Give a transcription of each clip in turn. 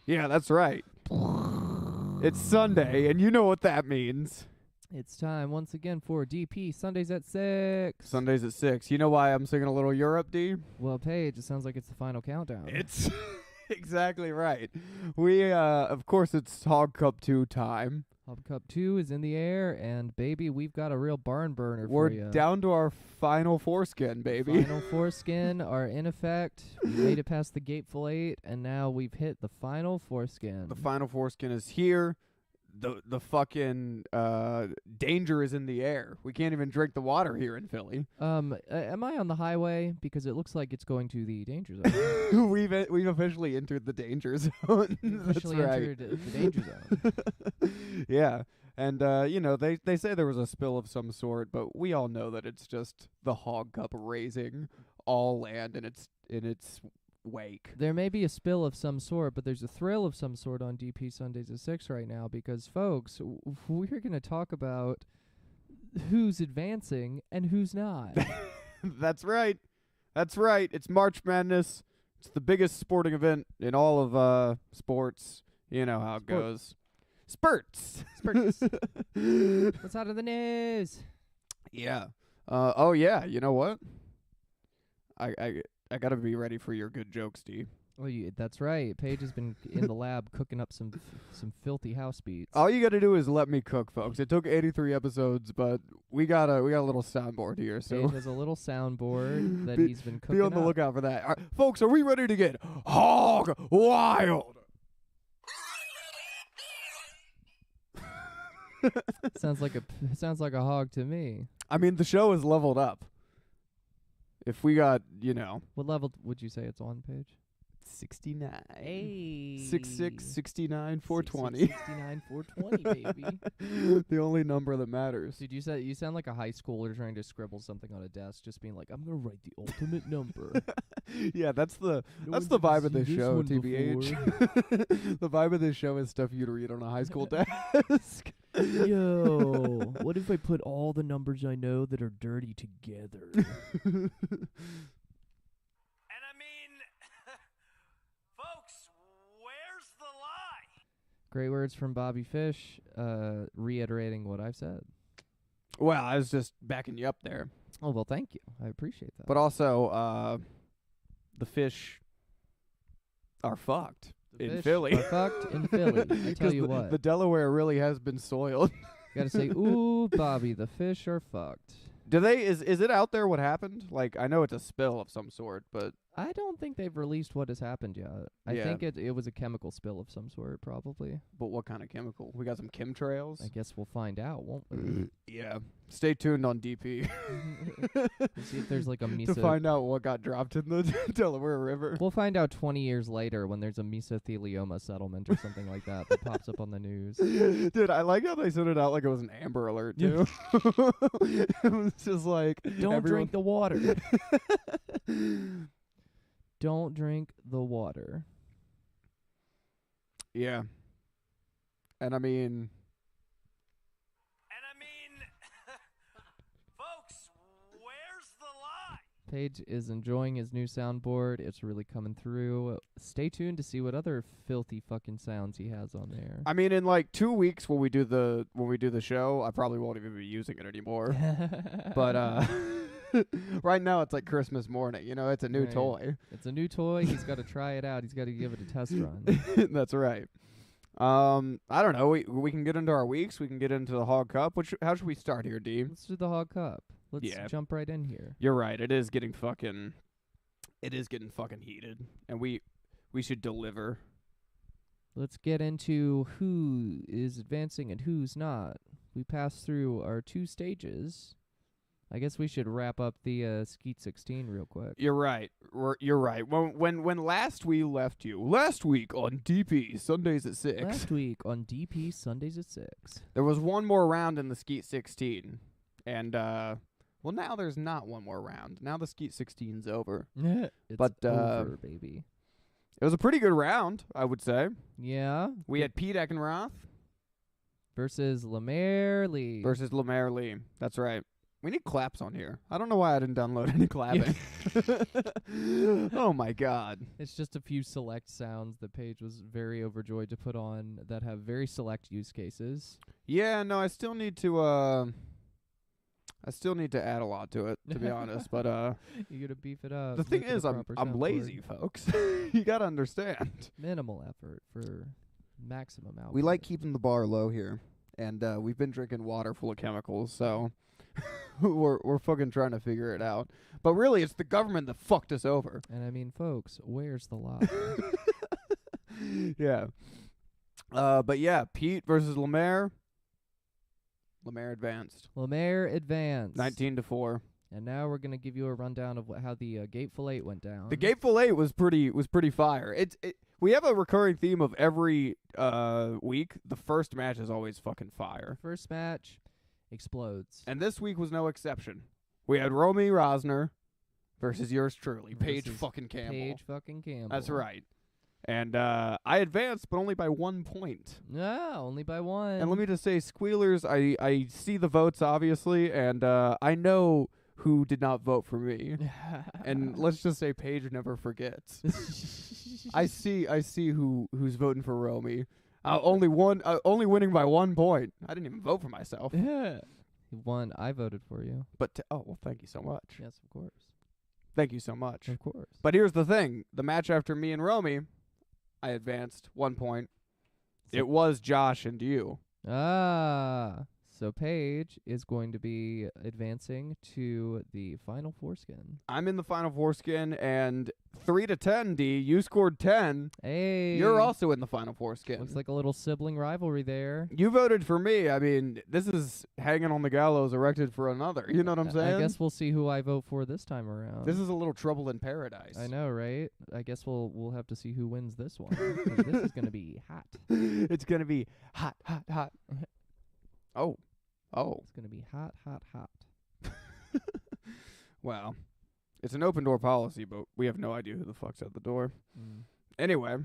Yeah, that's right. It's Sunday, and you know what that means. It's time once again for DP Sundays at 6. Sundays at 6. You know why I'm singing a little Europe, D? Well, Paige, it sounds like it's the final countdown. It's exactly right. We, of course, it's Hog Cup 2 time. Hog Cup 2 is in the air, and baby, we've got a real barn burner We're for you. down to our final foreskin, baby. Final foreskin are in effect. We made it past the Gateful 8, and now we've hit the final foreskin. The final foreskin is here. The fucking danger is in the air. We can't even drink the water here in Philly. Am I on the highway? Because it looks like it's going to the danger zone. We've officially entered the danger zone. That's Officially right. entered the danger zone. Yeah. And they say there was a spill of some sort, but we all know that it's just the Hog Cup raising all land in its wake. There may be a spill of some sort, but there's a thrill of some sort on DP Sundays at 6 right now because, folks, we're going to talk about who's advancing and who's not. That's right. That's right. It's March Madness. It's the biggest sporting event in all of sports. You know how it goes. Spurts. What's out of the news? Yeah. Oh, yeah. You know what? I gotta be ready for your good jokes, D. Well, that's right. Paige has been in the lab cooking up some filthy house beats. All you gotta do is let me cook, folks. It took 83 episodes, but we got a little soundboard here. So Paige has a little soundboard that he's been cooking be on the up. lookout for that. Folks, are we ready to get hog wild? Sounds like a hog to me. I mean, the show is leveled up. If we got, What level would you say it's on, Paige? 69. Hey. 66, 69, 420. 69, 420, baby. The only number that matters. Dude, you sound like a high schooler trying to scribble something on a desk, just being like, I'm gonna write the ultimate number. Yeah, that's the vibe of this show, TBH. The vibe of this show is stuff you'd read on a high school desk. Yo, what if I put all the numbers I know that are dirty together? And I mean, folks, where's the lie? Great words from Bobby Fish, reiterating what I've said. Well, I was just backing you up there. Oh, well, thank you. I appreciate that. But also, the fish are fucked in Philly. Are fucked in Philly. I tell you what. The Delaware really has been soiled. You gotta say, ooh, Bobby, the fish are fucked. Do they? Is it out there what happened? Like, I know it's a spill of some sort, but I don't think they've released what has happened yet. I think it was a chemical spill of some sort, probably. But what kind of chemical? We got some chemtrails? I guess we'll find out, won't we? Yeah. Stay tuned on DP We'll see if there's like a to find out what got dropped in the Delaware River. We'll find out 20 years later when there's a mesothelioma settlement or something like that that pops up on the news. Dude, I like how they sent it out like it was an Amber Alert, too. It was just like... Don't drink the water. Don't drink the water. Yeah. And I mean... Folks, where's the lie? Paige is enjoying his new soundboard. It's really coming through. Stay tuned to see what other filthy fucking sounds he has on there. I mean, in like 2 weeks when we do the show, I probably won't even be using it anymore. But right now it's like Christmas morning. It's a new toy. It's a new toy. He's got to try it out. He's got to give it a test run. That's right. I don't know. We can get into our weeks. We can get into the Hog Cup. How should we start here, D? Let's do the Hog Cup. Let's jump right in here. You're right. It is getting fucking heated, and we should deliver. Let's get into who is advancing and who's not. We passed through our 2 stages. I guess we should wrap up the Skeet 16 real quick. You're right. You're right. When last we left you, last week on DP Sundays at 6. Last week on DP Sundays at 6. There was one more round in the Skeet 16, and Well, now there's not one more round. Now the Skeet 16's over. It's But, over, baby. It was a pretty good round, I would say. Yeah. We had Pete Eckenroth Versus Lemaire Lee. versus Lemaire Lee. That's right. We need claps on here. I don't know why I didn't download any clapping. Oh, my God. It's just a few select sounds that Paige was very overjoyed to put on that have very select use cases. Yeah, no, I still need to add a lot to it, to be honest. But You gotta beef it up. the thing make it a is, I'm proper lazy, soundboard. folks. You gotta understand. Minimal effort for maximum output. We like keeping the bar low here, and we've been drinking water full of chemicals, so we're fucking trying to figure it out. But really, it's the government that fucked us over. And I mean, folks, where's the lie? Yeah. But yeah, Pete versus Lemaire. Lemaire advanced, Lemaire advanced. 19-4. And now we're gonna give you a rundown of how the Gateful 8 went down. The Gateful 8 was pretty fire. We have a recurring theme of every week. The first match is always fucking fire. First match explodes. And this week was no exception. We had Romy Rosner versus yours truly, Paige Versus fucking Campbell. Paige fucking Campbell. That's right. And I advanced, but only by 1 point. No, only by one. And let me just say, Squealers, I see the votes, obviously, and I know who did not vote for me. And let's just say Paige never forgets. I see who's voting for Romy. Only winning by 1 point. I didn't even vote for myself. Yeah. You won. I voted for you. But well, thank you so much. Yes, of course. Thank you so much. Of course. But here's the thing: the match after me and Romy, I advanced 1 point. It was Josh and you. So Paige is going to be advancing to the Final Foreskin. I'm in the Final Foreskin, and 3-10, D. You scored 10. Hey. You're also in the Final Foreskin. Looks like a little sibling rivalry there. You voted for me. I mean, this is hanging on the gallows erected for another. You know what I'm saying? I guess we'll see who I vote for this time around. This is a little trouble in paradise. I know, right? I guess we'll have to see who wins this one. 'Cause this is gonna be hot. It's going to be hot, hot, hot. Oh. It's gonna be hot, hot, hot. Wow. It's an open door policy, but we have no idea who the fuck's at the door. Anyway,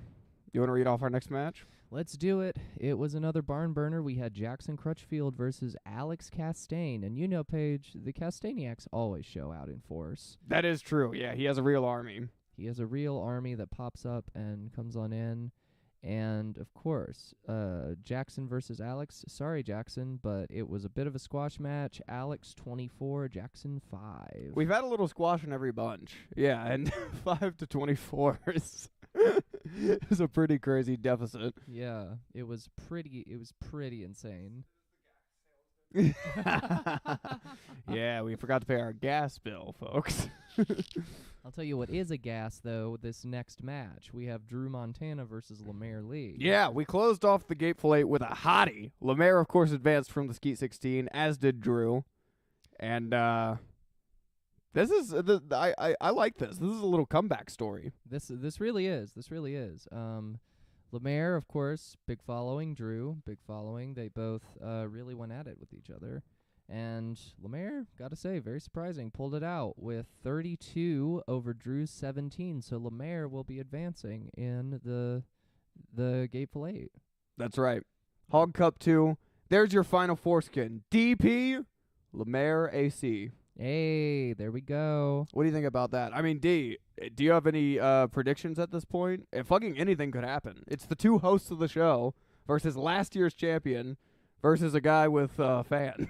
you want to read off our next match? Let's do it. It was another barn burner. We had Jackson Crutchfield versus Alex Castaigne. And you know, Paige, the Castaigniacs always show out in force. That is true. Yeah, he has a real army. He has a real army that pops up and comes on in. And, of course, Jackson versus Alex. Sorry, Jackson, but it was a bit of a squash match. Alex 24, Jackson 5. We've had a little squash in every bunch. Yeah, and 5-24 is a pretty crazy deficit. Yeah, it was pretty insane. Yeah, we forgot to pay our gas bill, folks. I'll tell you what is a gas, though, this next match. We have Drew Montana versus Lemaire Lee. Yeah, we closed off the Gateful 8 with a hottie. Lemaire, of course, advanced from the Skeet 16, as did Drew. And this is I like this. This is a little comeback story. This really is. Lemaire, of course, big following. Drew, big following. They both really went at it with each other. And Lemaire, gotta say, very surprising, pulled it out with 32 over Drew's 17. So Lemaire will be advancing in the Gateful 8. That's right. Hog Cup 2. There's your Final Foreskin. DP, Lemaire AC. Hey, there we go. What do you think about that? I mean, D, do you have any predictions at this point? Fucking anything could happen. It's the two hosts of the show versus last year's champion versus a guy with fans.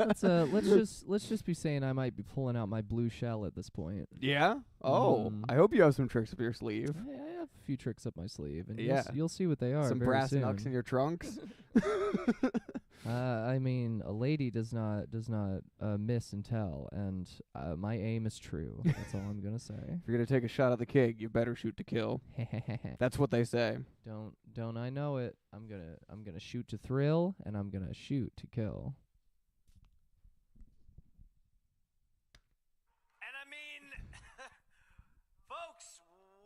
Let's just be saying I might be pulling out my blue shell at this point. Yeah? Oh, I hope you have some tricks up your sleeve. I have a few tricks up my sleeve, and Yeah. you'll see what they are. Some very brass soon. knucks in your trunks. I mean, a lady does not miss and tell, and my aim is true. That's all I'm gonna say. If you're gonna take a shot at the king, you better shoot to kill. That's what they say. Don't I know it? I'm gonna shoot to thrill, and I'm gonna shoot to kill. And I mean, folks,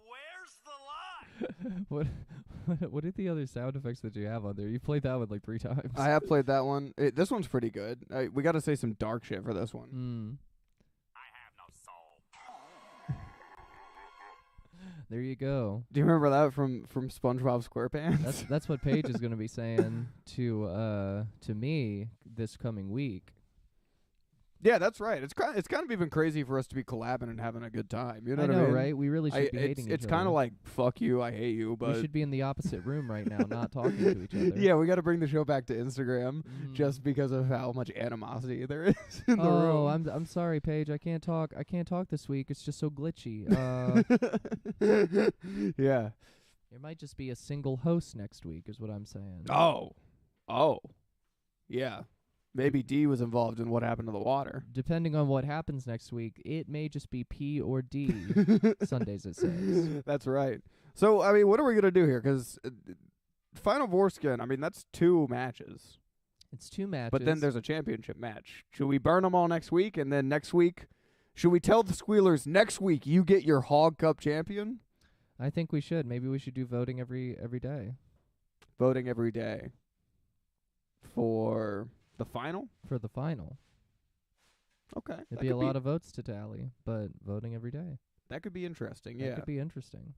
where's the lie? What What are the other sound effects that you have on there? You played that one like 3 times. I have played that one. This one's pretty good. We got to say some dark shit for this one. I have no soul. There you go. Do you remember that from SpongeBob SquarePants? That's what Paige is going to be saying to me this coming week. Yeah, that's right. It's kind of even crazy for us to be collabing and having a good time. You know I what know, I mean? right? We really should be hating each other. It's kind of like, fuck you, I hate you, but... We should be in the opposite room right now, not talking to each other. Yeah, we got to bring the show back to Instagram just because of how much animosity there is in the room. Oh, I'm sorry, Paige. I can't talk this week. It's just so glitchy. Yeah. There might just be a single host next week is what I'm saying. Oh. Yeah. Maybe Dee was involved in what happened to the water. Depending on what happens next week, it may just be P or D. Sundays at 6. That's right. So, I mean, what are we going to do here? Because Final Foreskin, I mean, that's 2 matches. It's 2 matches. But then there's a championship match. Should we burn them all next week? And then next week, should we tell the Squealers, next week you get your Hog Cup champion? I think we should. Maybe we should do voting every day. Voting every day. For... the final? For the final. Okay. It'd be a lot of votes to tally, but voting every day. That could be interesting, That yeah. could be interesting.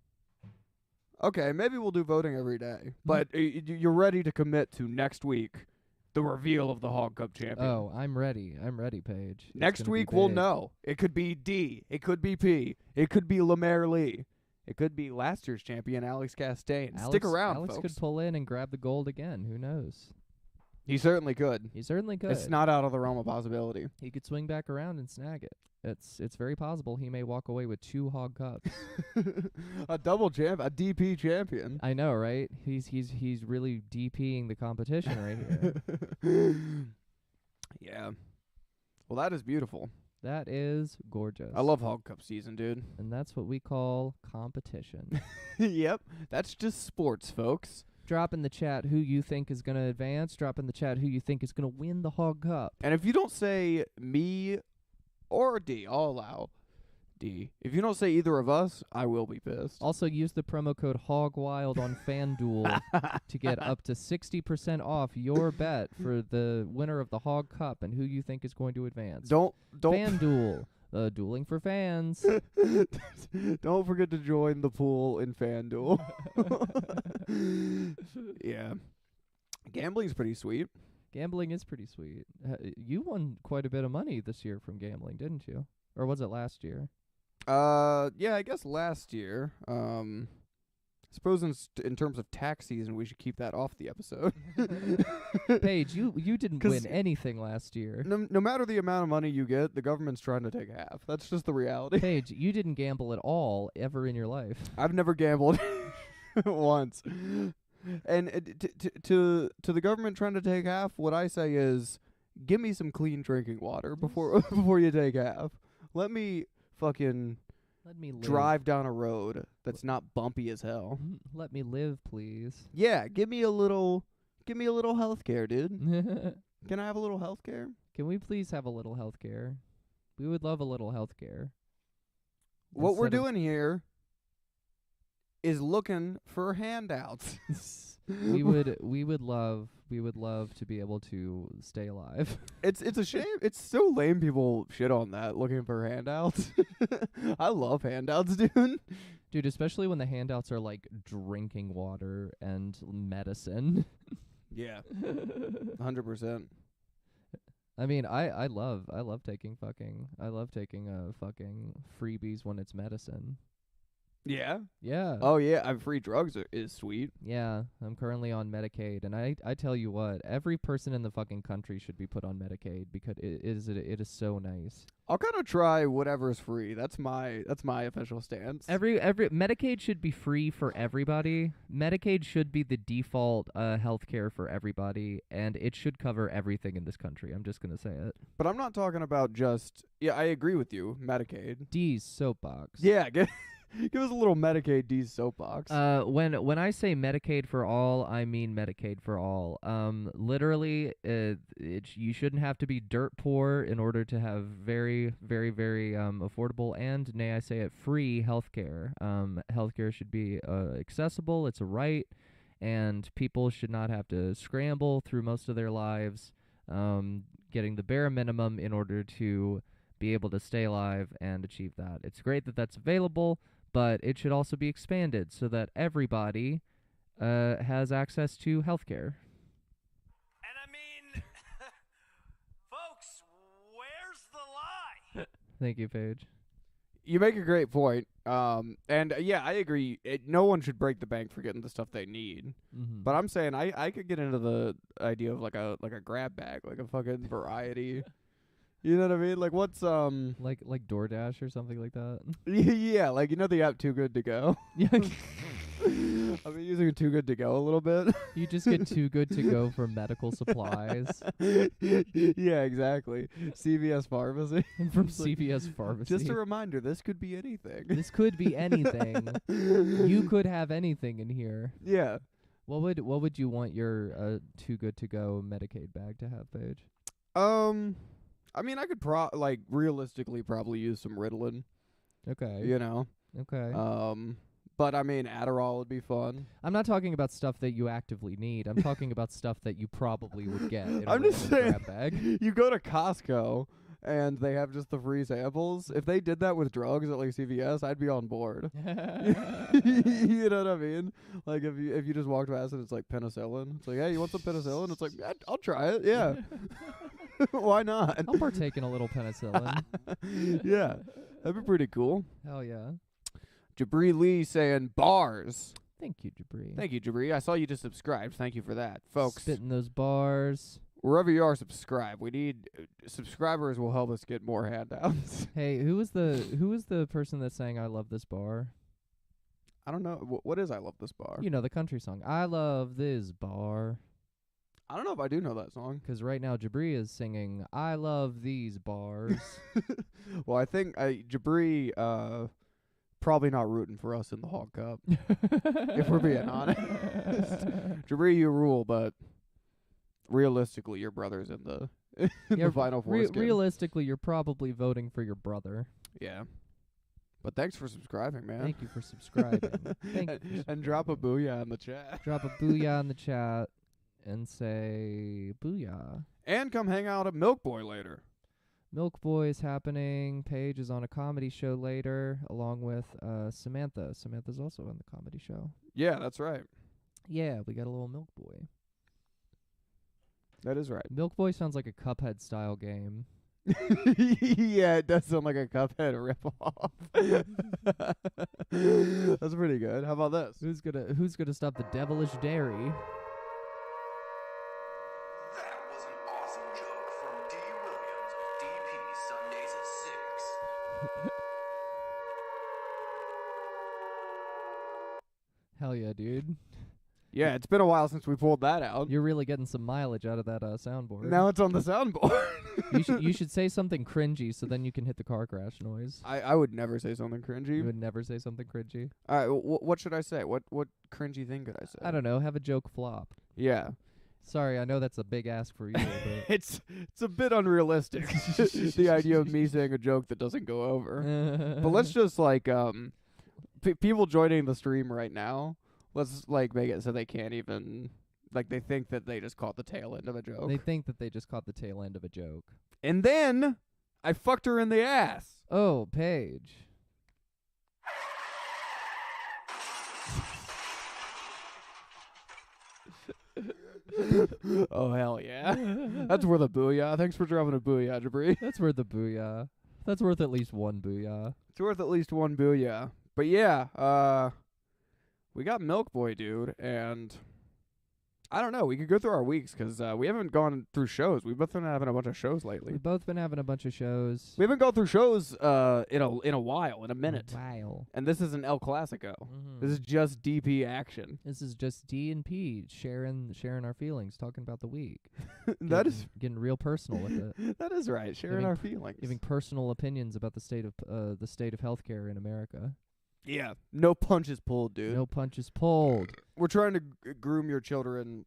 Okay, maybe we'll do voting every day. But you're ready to commit to next week, the reveal of the Hog Cup champion. Oh, I'm ready. I'm ready, Paige. Next week we'll know. It could be D. It could be P. It could be Lemaire Lee. It could be last year's champion, Alex Castaigne. Stick around, Alex folks. could pull in and grab the gold again. Who knows? He certainly could. He certainly could. It's not out of the realm of possibility. He could swing back around and snag it. It's very possible he may walk away with 2 Hog Cups. A double champ, a DP champion. I know, right? He's really DPing the competition right here. Yeah. Well, that is beautiful. That is gorgeous. I love Hog Cup season, dude. And that's what we call competition. Yep. That's just sports, folks. Drop in the chat who you think is going to advance. Drop in the chat who you think is going to win the Hog Cup. And if you don't say me or D, I'll allow D. If you don't say either of us, I will be pissed. Also, use the promo code HOGWILD on FanDuel to get up to 60% off your bet for the winner of the Hog Cup and who you think is going to advance. Don't FanDuel. Dueling for fans. Don't forget to join the pool in FanDuel. Yeah. Gambling's pretty sweet. Gambling is pretty sweet. You won quite a bit of money this year from gambling, didn't you? Or was it last year? Yeah, I guess last year. Suppose in terms of tax season, we should keep that off the episode. Paige, you didn't win anything last year. No matter the amount of money you get, the government's trying to take half. That's just the reality. Paige, you didn't gamble at all ever in your life. I've never gambled once. And to the government trying to take half, what I say is, give me some clean drinking water before you take half. Let me fucking drive down a road that's not bumpy as hell. Let me live, please. Yeah, give me a little healthcare, dude. Can I have a little healthcare? Can we please have a little healthcare? We would love a little healthcare. What we're doing here is looking for handouts. we would love to be able to stay alive. It's a shame. It's so lame people shit on that, looking for handouts. I love handouts, dude. Dude, especially when the handouts are like drinking water and medicine. Yeah. 100%. I mean, I love taking fucking freebies when it's medicine. Yeah? Yeah. Oh, yeah. Free drugs is sweet. Yeah. I'm currently on Medicaid, and I tell you what, every person in the fucking country should be put on Medicaid because it is so nice. I'll kind of try whatever's free. That's my official stance. Every Medicaid should be free for everybody. Medicaid should be the default healthcare for everybody, and it should cover everything in this country. I'm just gonna say it. But I'm not talking about just. Yeah, I agree with you. Medicaid. D's soapbox. Yeah. Give us a little Medicaid D's soapbox. When I say Medicaid for all, I mean Medicaid for all. Literally, you shouldn't have to be dirt poor in order to have very, very, very affordable and, nay I say it, free healthcare. Healthcare should be accessible. It's a right. and people should not have to scramble through most of their lives, getting the bare minimum in order to be able to stay alive and achieve that. It's great that that's available, but it should also be expanded so that everybody has access to healthcare. And I mean, folks, where's the lie? Thank you, Paige. You make a great point. And yeah, I agree. No one should break the bank for getting the stuff they need. Mm-hmm. But I'm saying I could get into the idea of like a grab bag, like a fucking variety. You know what I mean? Like what's like DoorDash or something like that. yeah, like you know the app Too Good to Go. Yeah. I've been using Too Good to Go a little bit. You just get Too Good to Go for medical supplies. Yeah, exactly. CVS Pharmacy. From CVS Pharmacy. Just a reminder, this could be anything. This could be anything. You could have anything in here. Yeah. What would you want your Too Good to Go Medicaid bag to have, Paige? I mean, I could realistically probably use some Ritalin. Okay. You know. Okay. But I mean, Adderall would be fun. I'm not talking about stuff that you actively need. I'm talking about stuff that you probably would get in I'm a just random saying, grab bag. You go to Costco and they have just the free samples. If they did that with drugs at like CVS, I'd be on board. You know what I mean? Like if you just walked past and it's like penicillin, it's like, hey, you want some penicillin? It's like, I'll try it. Yeah. Why not? I'll partake in a little penicillin. Yeah, that'd be pretty cool. Hell yeah. Jabri Lee saying bars. Thank you, Jabri. Thank you, Jabri. I saw you just subscribed. Thank you for that, folks. Spitting those bars. Wherever you are, subscribe. We need subscribers will help us get more handouts. Hey, who was the person that sang "I Love This Bar"? I don't know. What is I Love This Bar? You know, the country song. I love this bar. I don't know if I do know that song. 'Cause right now Jabri is singing "I love these bars." Well, I think Jabri probably not rooting for us in the Hog Cup. If we're being honest. Jabri, you rule, but realistically, your brother's in the the Final Foreskin. Realistically, you're probably voting for your brother. Yeah. But thanks for subscribing, man. Thank you for subscribing. Thank you. And drop a booyah in the chat. Drop a booyah in the chat and say booyah. And come hang out at Milk Boy later. Milk Boy is happening. Paige is on a comedy show later, along with Samantha. Samantha's also on the comedy show. Yeah, that's right. Yeah, we got a little Milk Boy. That is right. Milk Boy sounds like a Cuphead style game. Yeah, it does sound like a Cuphead ripoff. That's pretty good. How about this? Who's gonna stop the devilish dairy? That was an awesome joke from Dee Williams, DP Sundays at 6. Hell yeah, dude. Yeah, it's been a while since we pulled that out. You're really getting some mileage out of that soundboard. Now it's on the soundboard. you should say something cringy so then you can hit the car crash noise. I would never say something You cringy. would never say something cringy. All right, what should I say? What cringy thing could I say? I don't know. Have a joke flop. Yeah. Sorry, I know that's a big ask for you, but It's a bit unrealistic, the idea of me saying a joke that doesn't go over. But let's just like people joining the stream right now. Let's like make it so they can't even they think that they just caught the tail end of a joke. they think that they just caught the tail end of a joke. And then I fucked her in the ass. Oh, Paige. Oh hell yeah. That's worth a booyah. Thanks for dropping a booyah, Jabri. That's worth a booyah. That's worth at least one booyah. It's worth at least one booyah. But yeah, we got Milk Boy, dude, and I don't know. We could go through our weeks 'cause we haven't gone through shows. We've both been having a bunch of shows lately. We've both been having a bunch of shows. We haven't gone through shows in a while, in a minute. Wow. And this is an El Clasico. Mm-hmm. This is just DP action. This is just D and P sharing our feelings, talking about the week. That is getting real personal with it. that is right. Sharing Giving our feelings. Giving personal opinions about the state of healthcare in America. Yeah. No punches pulled, dude. No punches pulled. We're trying to groom your children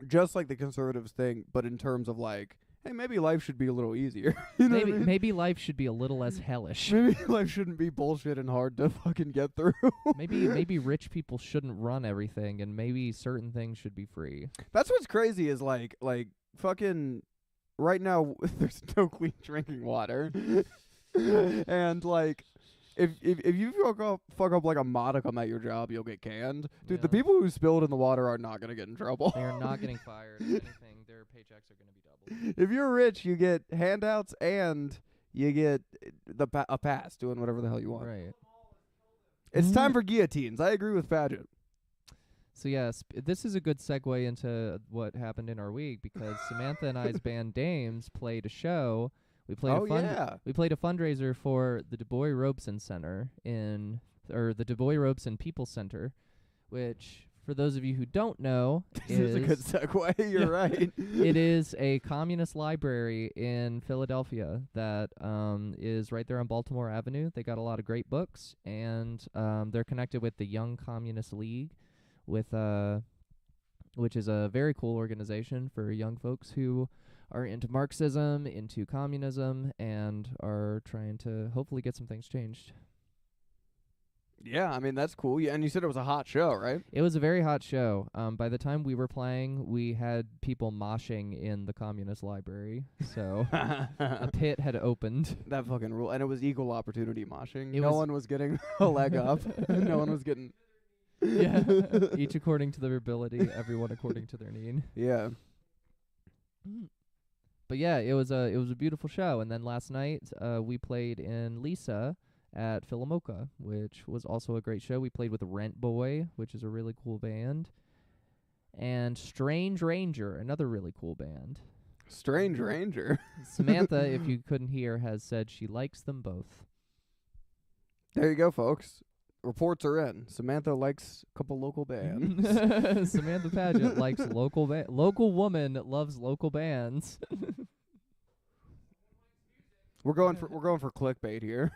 just like the conservatives think, but in terms of like hey, maybe life should be a little easier. You know what I mean? Maybe life should be a little less hellish. Maybe life shouldn't be bullshit and hard to fucking get through. maybe rich people shouldn't run everything, and maybe certain things should be free. That's what's crazy is like fucking right now there's no clean drinking water. And like if you fuck up like a modicum at your job, you'll get canned. Dude, the Yeah. people who spilled in the water are not gonna get in trouble. They are not getting fired. If anything, their paychecks are going to be doubled. If you're rich, you get handouts and you get a pass doing whatever the hell you want. Right. It's time for guillotines. I agree with Paget. So yes, this is a good segue into what happened in our week because Samantha and I's band Dames played a show. We played we played a fundraiser for the Du Bois Robeson Center the Du Bois Robeson People Center, which for those of you who don't know This is a good segue. You're right. It is a communist library in Philadelphia that is right there on Baltimore Avenue. They got a lot of great books, and they're connected with the Young Communist League, which is a very cool organization for young folks who are into Marxism, into communism, and are trying to hopefully get some things changed. Yeah, I mean, that's cool. Yeah, and you said it was a hot show, right? It was a very hot show. By the time we were playing, we had people moshing in the communist library, so a pit had opened. That fucking rule. And it was equal opportunity moshing. It No was- one was getting a leg up. No one was getting... Yeah, each according to their ability, everyone according to their need. Yeah. But yeah, it was a beautiful show. And then last night, we played in Lisa at Philomoka, which was also a great show. We played with Rent Boy, which is a really cool band, and Strange Ranger, another really cool band. Strange Ranger. Samantha, if you couldn't hear, has said she likes them both. There you go, folks. Reports are in. Samantha likes a couple local bands. Samantha Paget likes local woman loves local bands. We're going for clickbait here.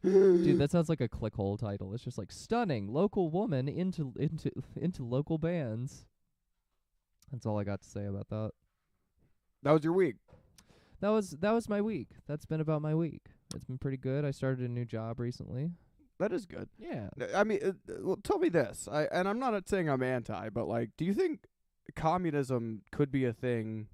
Dude, that sounds like a clickhole title. It's just like stunning local woman into local bands. That's all I got to say about that. That was your week. That was my week. That's been about my week. It's been pretty good. I started a new job recently. That is good. Yeah. I mean, well, tell me this. And I'm not saying I'm anti, but like, do you think communism could be a thing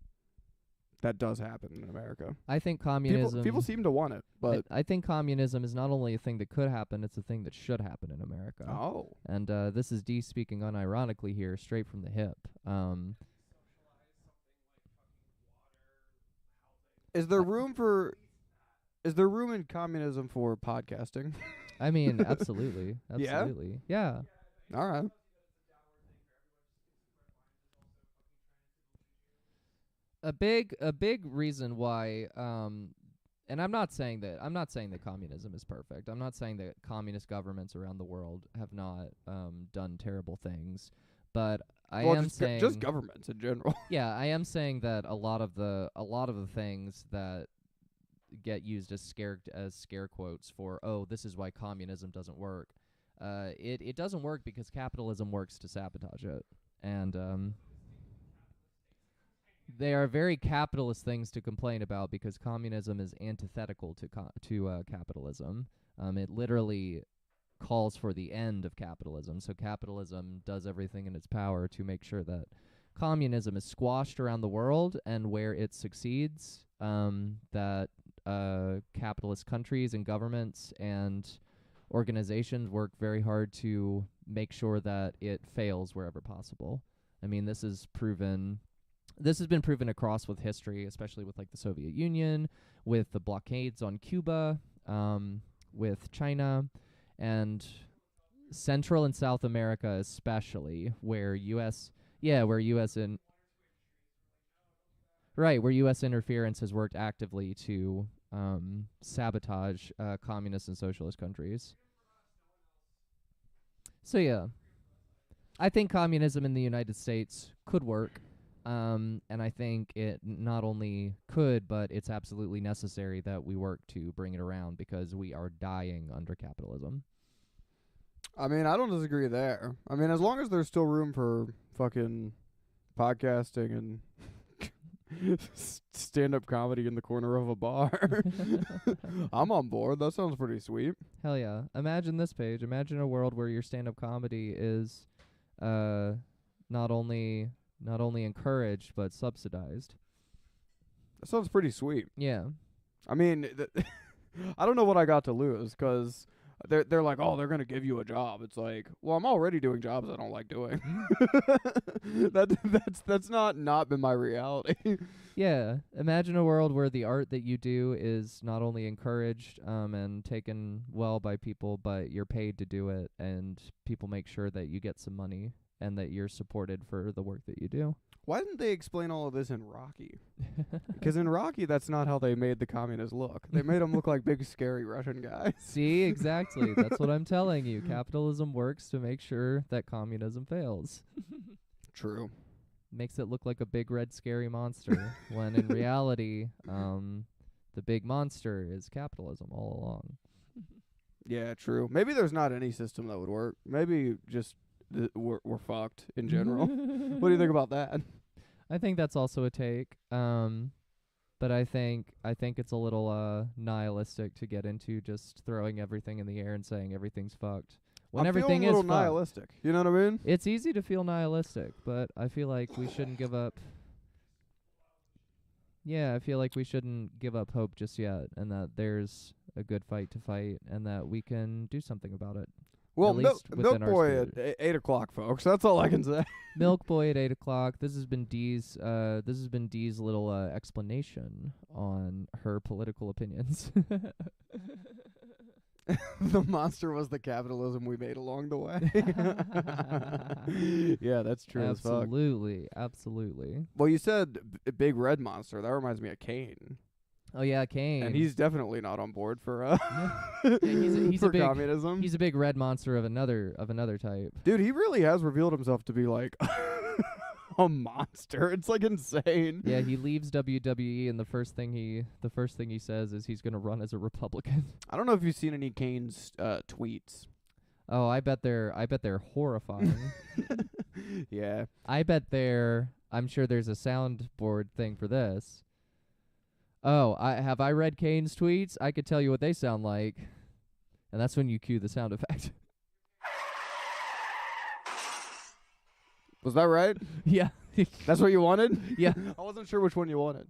that does happen in America? I think communism... People seem to want it, but... I think communism is not only a thing that could happen, it's a thing that should happen in America. Oh. And this is Dee speaking unironically here, straight from the hip. Is there room in communism for podcasting? I mean, absolutely. Yeah? Absolutely. Yeah. All right. A big reason why and I'm not saying that communism is perfect. I'm not saying that communist governments around the world have not done terrible things, but I am saying just governments in general. Yeah, I am saying that a lot of the things that get used as scare quotes for, oh, this is why communism doesn't work. It doesn't work because capitalism works to sabotage it. And they are very capitalist things to complain about because communism is antithetical to capitalism. It literally calls for the end of capitalism. So capitalism does everything in its power to make sure that communism is squashed around the world, and where it succeeds, that capitalist countries and governments and organizations work very hard to make sure that it fails wherever possible. I mean, this has been proven across with history, especially with like the Soviet Union, with the blockades on Cuba, with China, and Central and South America especially, where U.S. interference has worked actively to sabotage communist and socialist countries. So yeah, I think communism in the United States could work. And I think it not only could, but it's absolutely necessary that we work to bring it around because we are dying under capitalism. I mean, I don't disagree there. I mean, as long as there's still room for fucking podcasting and stand-up comedy in the corner of a bar. I'm on board. That sounds pretty sweet. Hell yeah. Imagine this, Paige. Imagine a world where your stand-up comedy is not only encouraged but subsidized. That sounds pretty sweet. Yeah. I mean, I don't know what I got to lose, 'cause they're like, oh, they're gonna give you a job. It's like, well, I'm already doing jobs I don't like doing. That's not been my reality. Yeah. Imagine a world where the art that you do is not only encouraged and taken well by people, but you're paid to do it, and people make sure that you get some money and that you're supported for the work that you do. Why didn't they explain all of this in Rocky? Because in Rocky, that's not how they made the communists look. They made them look like big, scary Russian guys. See, exactly. That's what I'm telling you. Capitalism works to make sure that communism fails. True. Makes it look like a big, red, scary monster, when in reality, the big monster is capitalism all along. Yeah, true. Maybe there's not any system that would work. Maybe just we're fucked in general. What do you think about that? I think that's also a take. But I think it's a little nihilistic to get into just throwing everything in the air and saying everything's fucked. When I'm everything feeling a little is nihilistic. You know what I mean? It's easy to feel nihilistic, but I feel like we shouldn't give up. Yeah, I feel like we shouldn't give up hope just yet, and that there's a good fight to fight, and that we can do something about it. Well, At least Milk within our Boy at spirit. 8 o'clock, folks. That's all I can say. Milk Boy at 8 o'clock. This has been Dee's little explanation on her political opinions. The monster was the capitalism we made along the way. Yeah, that's true as fuck. Absolutely. Well, you said big red monster. That reminds me of Kane. Oh yeah, Kane. And he's definitely not on board for he's for a big communism. He's a big red monster of another type. Dude, he really has revealed himself to be like a monster. It's like insane. Yeah, he leaves WWE, and the first thing he says is he's gonna run as a Republican. I don't know if you've seen any Kane's tweets. Oh, I bet they're horrifying. Yeah. I'm sure there's a soundboard thing for this. Oh, I read Kane's tweets? I could tell you what they sound like. And that's when you cue the sound effect. Was that right? Yeah. That's what you wanted? Yeah. I wasn't sure which one you wanted.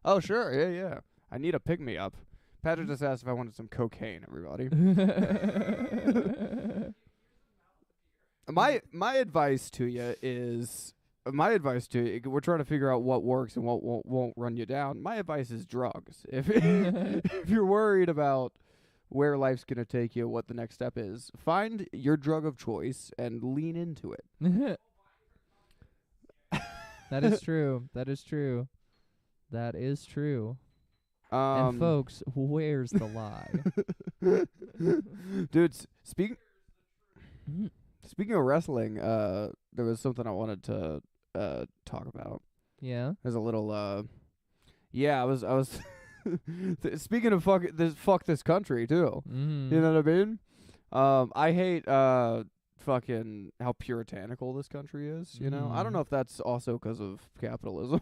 Oh, sure. Yeah. I need a pick-me-up. Patrick just asked if I wanted some cocaine, everybody. My advice to you is... we're trying to figure out what works and what won't run you down. My advice is drugs. If you're worried about where life's going to take you, what the next step is, find your drug of choice and lean into it. That is true. And folks, where's the lie? Dude, speaking of wrestling, there was something I wanted to talk about. Yeah. There's a little I was speaking of fuck this country too. Mm-hmm. You know what I mean? I hate fucking how puritanical this country is, you know? I don't know if that's also 'cause of capitalism.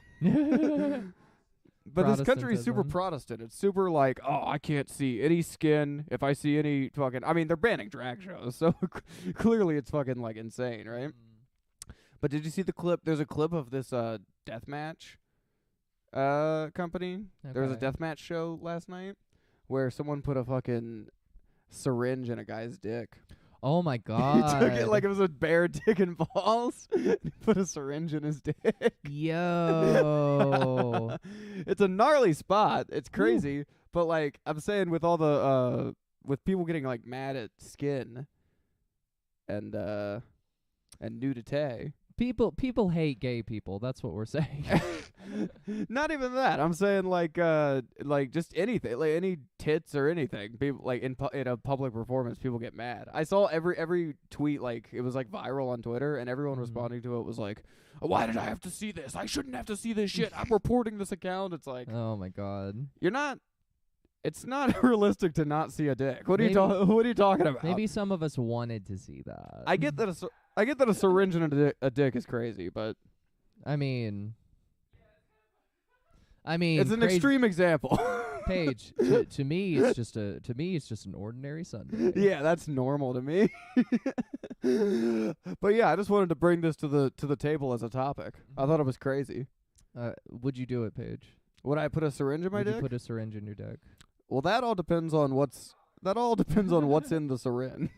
But this country is super Protestant. It's super like, oh, I can't see any skin. If I see any fucking... I mean, they're banning drag shows, so clearly it's fucking, like, insane, right? But did you see the clip? There's a clip of this deathmatch company. Okay. There was a deathmatch show last night where someone put a fucking syringe in a guy's dick. Oh my god. He took it like it was a bare dick and balls. He put a syringe in his dick. Yo. It's a gnarly spot. It's crazy. Ooh. But like I'm saying, with all the with people getting like mad at skin and nudity. People hate gay people. That's what we're saying. Not even that. I'm saying like just anything, like any tits or anything. People like in a public performance, people get mad. I saw every tweet, like it was like viral on Twitter, and everyone responding to it was like, "Why did I have to see this? I shouldn't have to see this shit. I'm reporting this account." It's like, oh my god, you're not. It's not realistic to not see a dick. What are you talking about? Maybe some of us wanted to see that. I get that a syringe in a dick is crazy, but I mean, I mean, It's an extreme example. Paige, to me, it's just an ordinary Sunday. Yeah, that's normal to me. But yeah, I just wanted to bring this to the table as a topic. I thought it was crazy. Would you do it, Paige? Would I put a syringe in my Would dick? you put a syringe in your dick? Well, that all depends on what's in the syringe.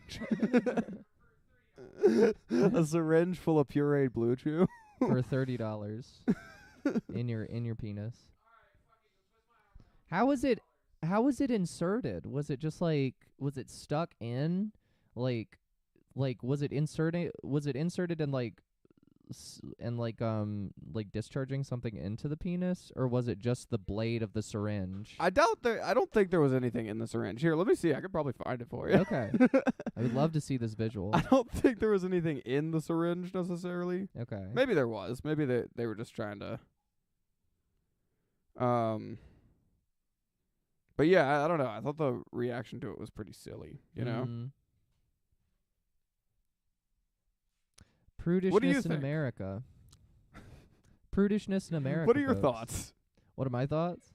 A syringe full of pureed blue chew For $30 in your penis. How was it inserted? Was it just was it stuck in like was it inserted and discharging something into the penis, or was it just the blade of the syringe? I don't think there was anything in the syringe. Here, let me see. I could probably find it for you. Okay. I would love to see this visual. I don't think there was anything in the syringe necessarily. Okay. Maybe there was. Maybe they were just trying to But yeah, I don't know. I thought the reaction to it was pretty silly, you know? Prudishness in America. Prudishness in America. What are your folks. thoughts? What are my thoughts?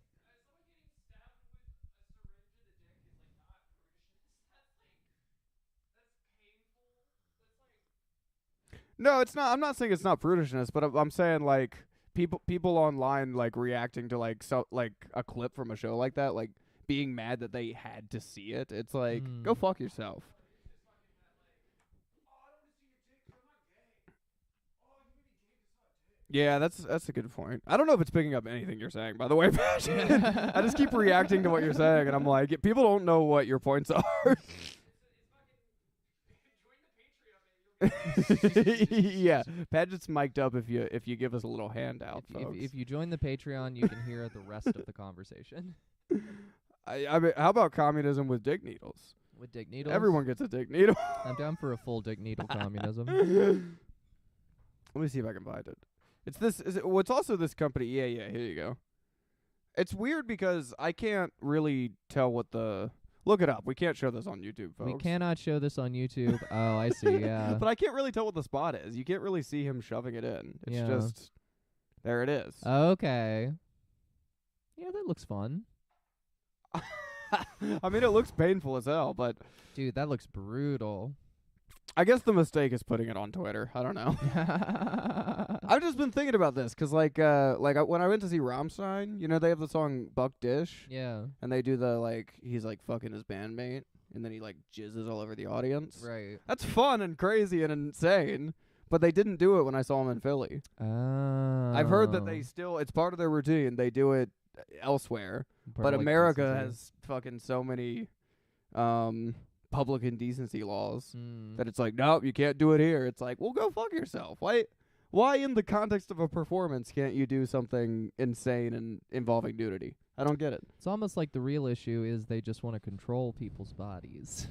No, it's not. I'm not saying it's not prudishness, but I'm saying like people online like reacting to like a clip from a show like that, like being mad that they had to see it. It's like, go fuck yourself. Yeah, that's a good point. I don't know if it's picking up anything you're saying, by the way, Paige. I just keep reacting to what you're saying, and I'm like, people don't know what your points are. Yeah, Paige, it's mic'd up if you give us a little handout, folks. If you join the Patreon, you can hear the rest of the conversation. I mean, how about communism with dick needles? With dick needles? Everyone gets a dick needle. I'm down for a full dick needle communism. Let me see if I can find it. It's this. It's also this company. Yeah. Here you go. It's weird because I can't really tell what the. Look it up. We can't show this on YouTube, folks. We cannot show this on YouTube. Oh, I see. Yeah. But I can't really tell what the spot is. You can't really see him shoving it in. It's Yeah. just there. It is. Okay. Yeah, that looks fun. I mean, it looks painful as hell, but Dude, that looks brutal. I guess the mistake is putting it on Twitter. I don't know. I've just been thinking about this because, when I went to see Rammstein, you know, they have the song Buck Dish. Yeah. And they do the, he's, fucking his bandmate, and then he, jizzes all over the audience. Right. That's fun and crazy and insane, but they didn't do it when I saw them in Philly. Oh. I've heard that they still, it's part of their routine. They do it elsewhere. But America has fucking so many public indecency laws that it's like, nope, you can't do it here. It's like, well, go fuck yourself. Why in the context of a performance can't you do something insane and involving nudity? I don't get it. It's almost like the real issue is they just want to control people's bodies.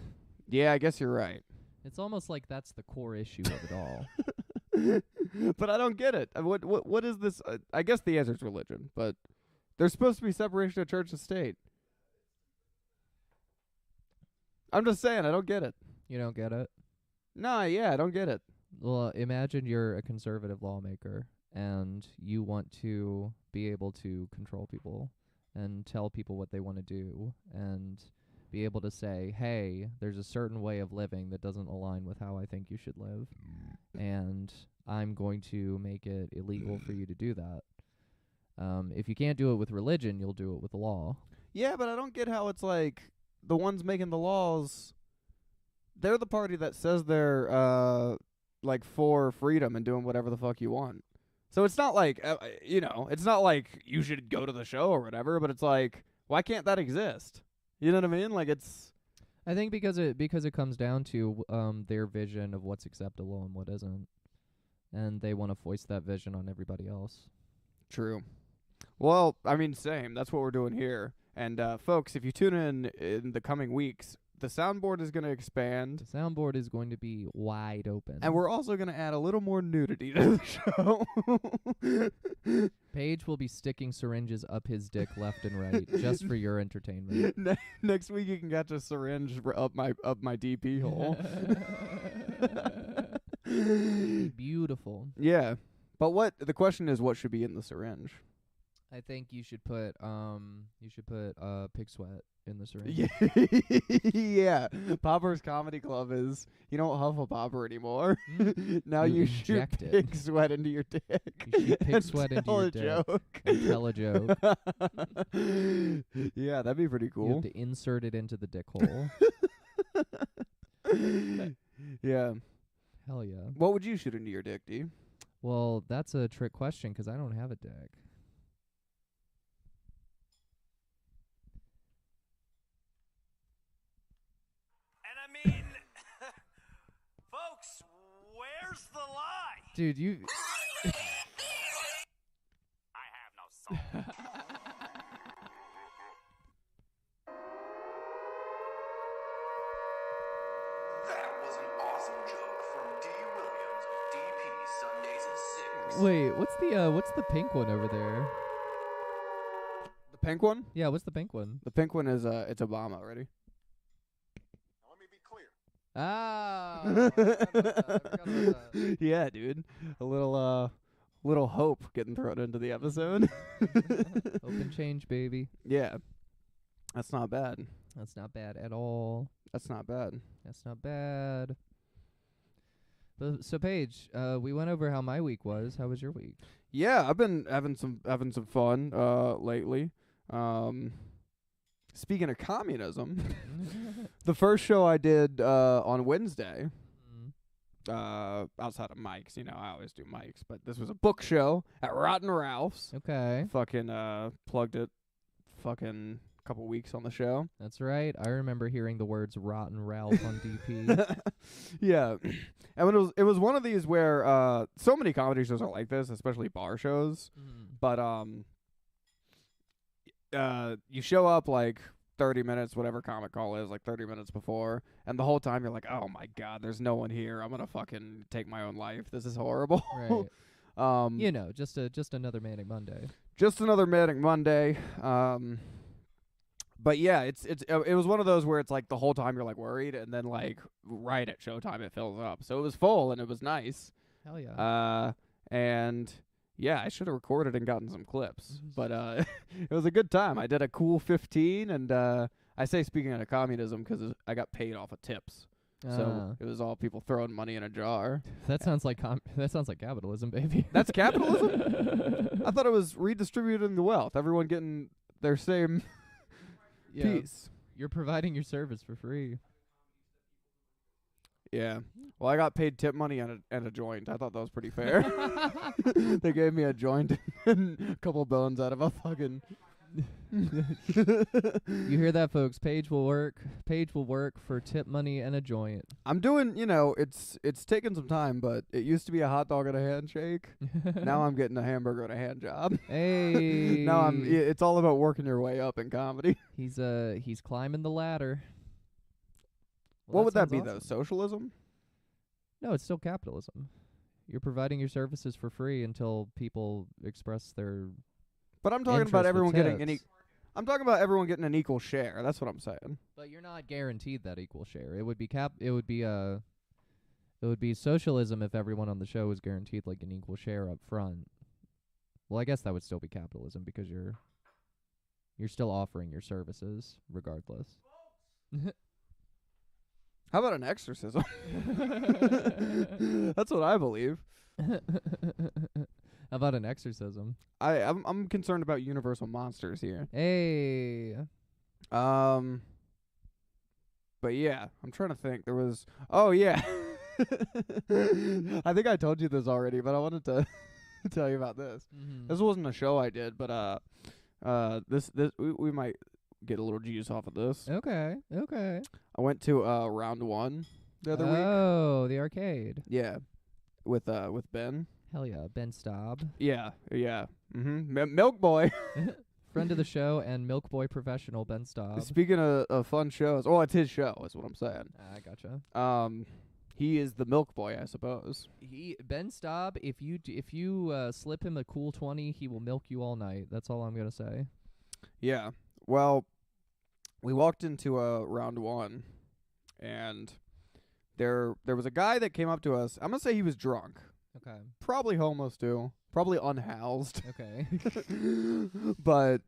Yeah, I guess you're right. It's almost like that's the core issue of it all. But I don't get it. What is this? I guess the answer is religion, but there's supposed to be separation of church and state. I'm just saying, I don't get it. You don't get it? Nah, yeah, I don't get it. Well, imagine you're a conservative lawmaker and you want to be able to control people and tell people what they want to do and be able to say, hey, there's a certain way of living that doesn't align with how I think you should live, and I'm going to make it illegal for you to do that. If you can't do it with religion, you'll do it with the law. Yeah, but I don't get how it's like the ones making the laws, they're the party that says they're for freedom and doing whatever the fuck you want. So it's not like it's not like you should go to the show or whatever, but it's like, why can't that exist? You know what I mean? Like, it's I think because it comes down to their vision of what's acceptable and what isn't, and they want to foist that vision on everybody else. True. Well, I mean, same. That's what we're doing here. And folks, if you tune in the coming weeks, the soundboard is going to expand. The soundboard is going to be wide open. And we're also going to add a little more nudity to the show. Paige will be sticking syringes up his dick left and right just for your entertainment. Next week you can catch a syringe up my DP hole. Beautiful. Yeah. But the question is, what should be in the syringe? I think you should put pig sweat in the syringe. Yeah. Popper's Comedy Club is you don't huff a popper anymore. Now You you shoot inject it. pig sweat into your dick. You shoot pig and sweat into tell your a dick. joke. And tell a joke. Yeah, that'd be pretty You cool. have to insert it into the dick hole. Yeah. Hell yeah. What would you shoot into your dick, D? Well, that's a trick question 'cause I don't have a dick. And I mean, folks, where's the lie? Dude, you I have no soul. That was an awesome joke from Dee Williams, DP Sundays at 6. Wait, what's the pink one over there? The pink one? Yeah, what's the pink one? The pink one is it's Obama already. Now let me be clear. Ah. I forgot about that. Yeah, dude. A little hope getting thrown into the episode. Open change, baby. Yeah. That's not bad. That's not bad at all. That's not bad. That's not bad. So Paige, we went over how my week was. How was your week? Yeah, I've been having some fun lately. Speaking of communism, the first show I did on Wednesday, outside of Mike's, I always do Mike's, but this was a book show at Rotten Ralph's. Okay. Fucking plugged it fucking couple weeks on the show. That's right. I remember hearing the words Rotten Ralph on DP. Yeah. And when it was one of these where so many comedy shows are like this, especially bar shows. But you show up like 30 minutes, whatever comic call is, like 30 minutes before, and the whole time you're like, oh my god, there's no one here. I'm gonna fucking take my own life. This is horrible. Right. Just another Manic Monday. Just another Manic Monday. But yeah, it was one of those where it's like the whole time you're like worried, and then like right at showtime it fills up. So it was full and it was nice. Hell yeah. And yeah, I should have recorded and gotten some clips, but it was a good time. I did a cool 15, and I say speaking of communism because I got paid off of tips. So it was all people throwing money in a jar. That sounds like capitalism, baby. That's capitalism? I thought it was redistributing the wealth. Everyone getting their same piece. You're providing your service for free. Yeah. Well, I got paid tip money and a joint. I thought that was pretty fair. They gave me a joint and a couple bones out of a fucking... You hear that, folks? Paige will work for tip money and a joint. I'm doing, it's taken some time, but it used to be a hot dog and a handshake. Now I'm getting a hamburger and a hand job. Hey. Now it's all about working your way up in comedy. He's climbing the ladder. What would that be, sounds though? awesome. Socialism? No, it's still capitalism. You're providing your services for free until people express their But I'm talking about interest everyone with getting tips. I'm talking about everyone getting an equal share. That's what I'm saying. But you're not guaranteed that equal share. It would be socialism if everyone on the show was guaranteed like an equal share up front. Well, I guess that would still be capitalism because you're still offering your services regardless. How about an exorcism? That's what I believe. How about an exorcism? I'm concerned about universal monsters here. Hey. But yeah, I'm trying to think. There was yeah. I think I told you this already, but I wanted to tell you about this. Mm-hmm. This wasn't a show I did, but this we might get a little juice off of this. Okay. I went to round 1 the other week. Oh, the arcade. Yeah, with Ben. Hell yeah, Ben Staub. Yeah. Milk Boy. Friend of the show and Milk Boy professional Ben Staub. Speaking of fun shows, it's his show, is what I'm saying. I gotcha. He is the Milk Boy, I suppose. Ben Staub, if you slip him a cool 20, he will milk you all night. That's all I'm gonna say. Yeah. Well, we walked into round 1, and there was a guy that came up to us. I'm gonna say he was drunk. Okay. Probably homeless too. Probably unhoused. Okay. But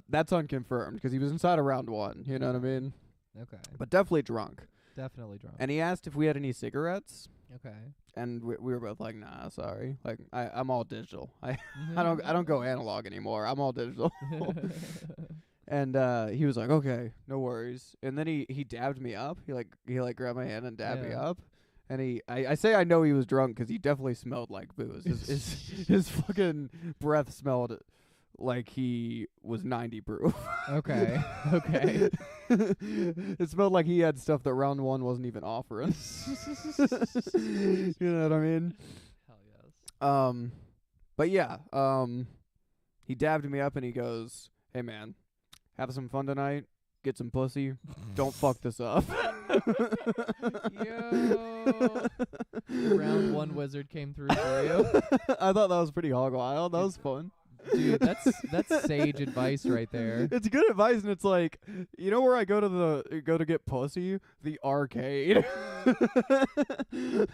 that's unconfirmed because he was inside of round 1. You know what I mean? Okay. But definitely drunk. Definitely drunk. And he asked if we had any cigarettes, Okay. and we were both like, "Nah, sorry. Like I'm all digital. I don't go analog anymore. I'm all digital." And he was like, "Okay, no worries." And then he dabbed me up. He grabbed my hand and dabbed me up. And I say I know he was drunk 'cause he definitely smelled like booze. His fucking breath smelled like he was 90 proof. Okay. Okay. It smelled like he had stuff that round 1 wasn't even offering. You know what I mean? Hell yes. But yeah, he dabbed me up and he goes, "Hey man, have some fun tonight. Get some pussy. Don't fuck this up." Yo. Round 1 wizard came through for you. I thought that was pretty hog wild. That was fun. Dude, that's sage advice right there. It's good advice, and it's like, you know where I go to get pussy? The arcade. Hey,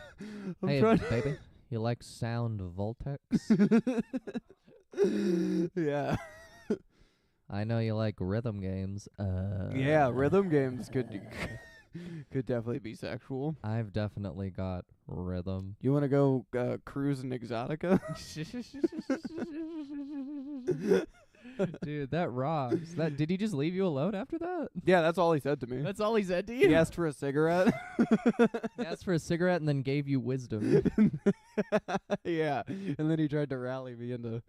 baby, you like sound Voltex? Yeah. I know you like rhythm games. Yeah, rhythm games could definitely be sexual. I've definitely got rhythm. You want to go cruise in Exotica? Dude, that rocks. Did he just leave you alone after that? Yeah, that's all he said to me. That's all he said to you? He asked for a cigarette. He asked for a cigarette and then gave you wisdom. Yeah, and then he tried to rally me into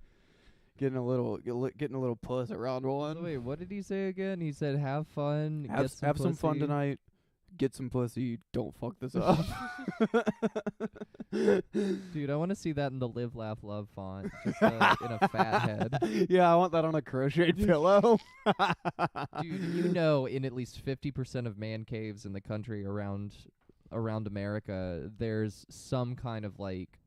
getting a little puss at round 1. Wait, what did he say again? He said, "Have fun, Have some fun tonight. Get some pussy. Don't fuck this up." Dude, I want to see that in the Live, Laugh, Love font, just in a fat head. Yeah, I want that on a crocheted pillow. Dude, you know, in at least 50% of man caves in the country around America, there's some kind of like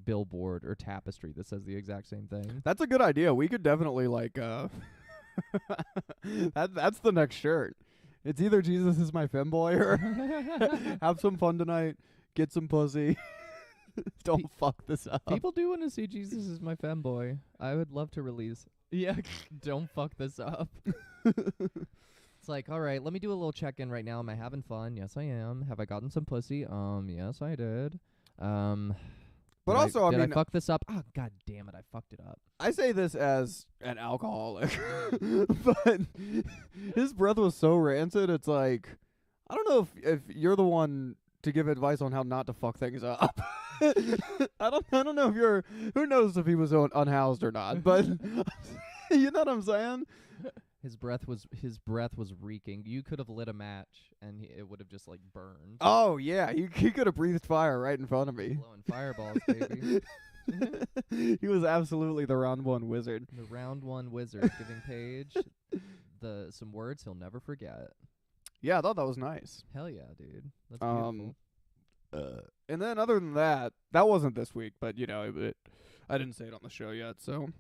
billboard or tapestry that says the exact same thing. That's a good idea. We could definitely like that's the next shirt. It's either Jesus is my femboy or have some fun tonight, get some pussy. Don't fuck this up. People do want to see Jesus is my femboy. I would love to release. Yeah, don't fuck this up. It's like, all right, let me do a little check-in right now. Am I having fun? Yes, I am. Have I gotten some pussy? Yes, I did. But also, did I mean, fuck this up? Oh, god damn it, I fucked it up. I say this as an alcoholic, but his breath was so rancid. It's like, I don't know if you're the one to give advice on how not to fuck things up. I don't know if you're. Who knows if he was unhoused or not? But you know what I'm saying. His breath was reeking. You could have lit a match and it would have just like burned. Oh yeah, he could have breathed fire right in front of me. Blowing fireballs, baby. He was absolutely the round 1 wizard. The round 1 wizard giving Paige some words he'll never forget. Yeah, I thought that was nice. Hell yeah, dude. That's beautiful. And then other than that wasn't this week, but you know, I didn't say it on the show yet, so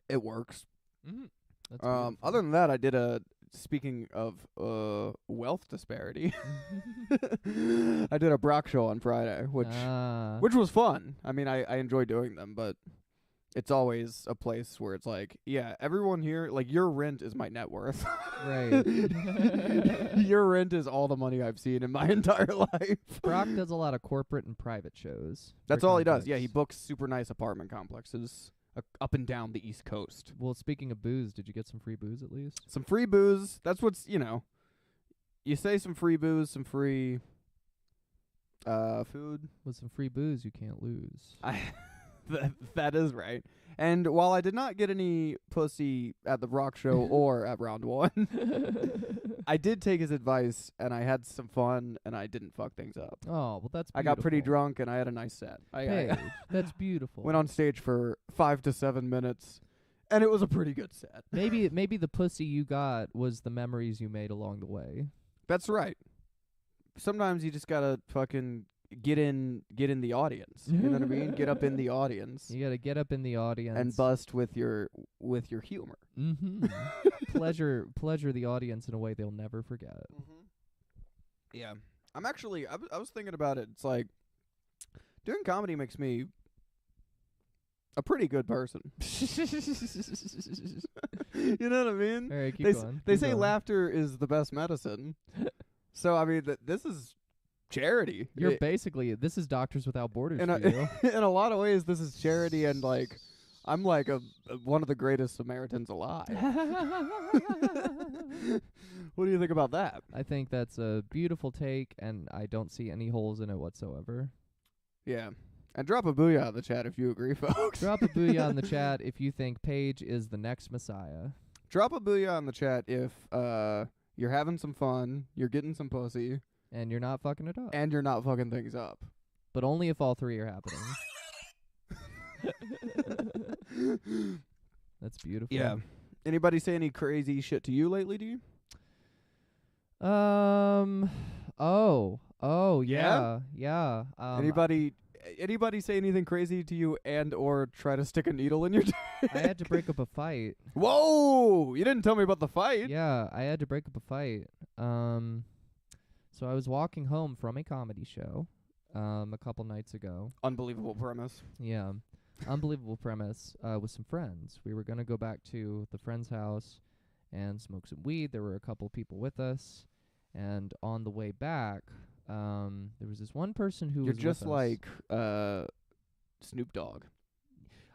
it works. Mm-hmm. Other than that, I did speaking of wealth disparity, I did a Brock show on Friday, which was fun. I mean, I enjoy doing them, but it's always a place where it's like, yeah, everyone here, like, your rent is my net worth. Right. Your rent is all the money I've seen in my entire life. Brock does a lot of corporate and private shows. That's all he does. Yeah, he books super nice apartment complexes up and down the East Coast. Well, speaking of booze, did you get some free booze at least? Some free booze. That's what's, you know, you say some free booze, some free food. With some free booze, you can't lose. That is right. And while I did not get any pussy at the Brock show or at round 1, I did take his advice, and I had some fun, and I didn't fuck things up. Oh, well, that's beautiful. I got pretty drunk, and I had a nice set. Paige, that's beautiful. Went on stage for 5 to 7 minutes, and it was a pretty good set. Maybe the pussy you got was the memories you made along the way. That's right. Sometimes you just gotta fucking get in the audience. You know what I mean? Get up in the audience. You gotta get up in the audience and bust with your humor. Mm-hmm. pleasure the audience in a way they'll never forget. Mm-hmm. Yeah, I'm actually. I was thinking about it. It's like, Doing comedy makes me a pretty good person. You know what I mean? All right, keep going. They keep say going. laughter is the best medicine. So I mean, this is charity. You're basically, this is Doctors Without Borders in for you. in a lot of ways, this is charity, and like, I'm like one of the greatest Samaritans alive. What do you think about that? I think that's a beautiful take, and I don't see any holes in it whatsoever. Yeah. And drop a booyah in the chat if you agree, folks. Drop a booyah in the chat if you think Paige is the next Messiah. Drop a booyah in the chat if you're having some fun, you're getting some pussy, And you're not fucking it up. and you're not fucking things up. But only if all three are happening. That's beautiful. Yeah. Anybody say any crazy shit to you lately, do you? Yeah. Anybody say anything crazy to you and or try to stick a needle in your dick? I had to break up a fight. Whoa! You didn't tell me about the fight. Yeah, I had to break up a fight. So I was walking home from a comedy show a couple nights ago. Unbelievable premise. Yeah. Unbelievable premise with some friends. We were going to go back to the friend's house and smoke some weed. There were a couple people with us. And on the way back, there was this one person who You're was just with us. like Snoop Dogg.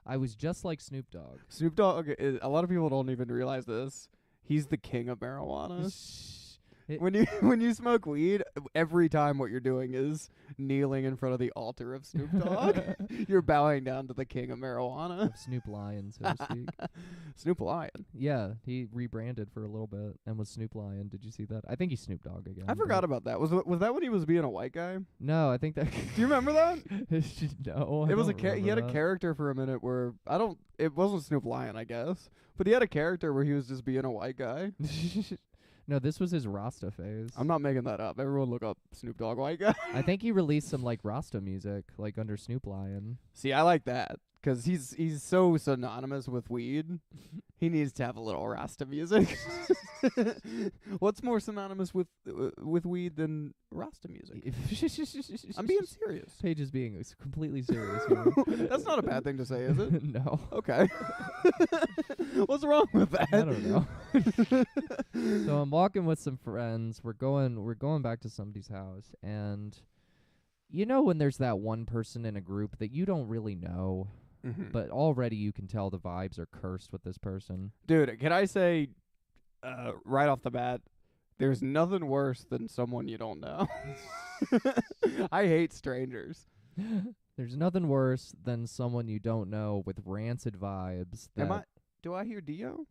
I was just like Snoop Dogg. Snoop Dogg, a lot of people don't even realize this. He's the king of marijuana. When you smoke weed, every time what you're doing is kneeling in front of the altar of Snoop Dogg. You're bowing down to the king of marijuana. Of Snoop Lion, so to speak. Snoop Lion. Yeah, he rebranded for a little bit and was Snoop Lion. Did you see that? I think he's Snoop Dogg again. I forgot about that. Was that when he was being a white guy? Do No, I think that. you remember that? No, It was don't he had a remember character for a minute where it wasn't Snoop Lion, I guess, but he had a character where he was just being a white guy. that. No, this was his Rasta phase. I'm not making that up. Everyone look up Snoop Dogg white guy. I think he released some like Rasta music, like under Snoop Lion. See, I like that because he's so synonymous with weed. He needs to have a little Rasta music. What's more synonymous with weed than Rasta music? I'm being serious. Paige is being completely serious here. That's not a bad thing to say, is it? No. Okay. What's wrong with that? I don't know. So I'm walking with some friends. We're going back to somebody's house, and you know when there's that one person in a group that you don't really know, Mhm. but already you can tell the vibes are cursed with this person. Dude, can I say right off the bat, there's nothing worse than someone you don't know. I hate strangers. There's nothing worse than someone you don't know with rancid vibes. Do I hear Dio?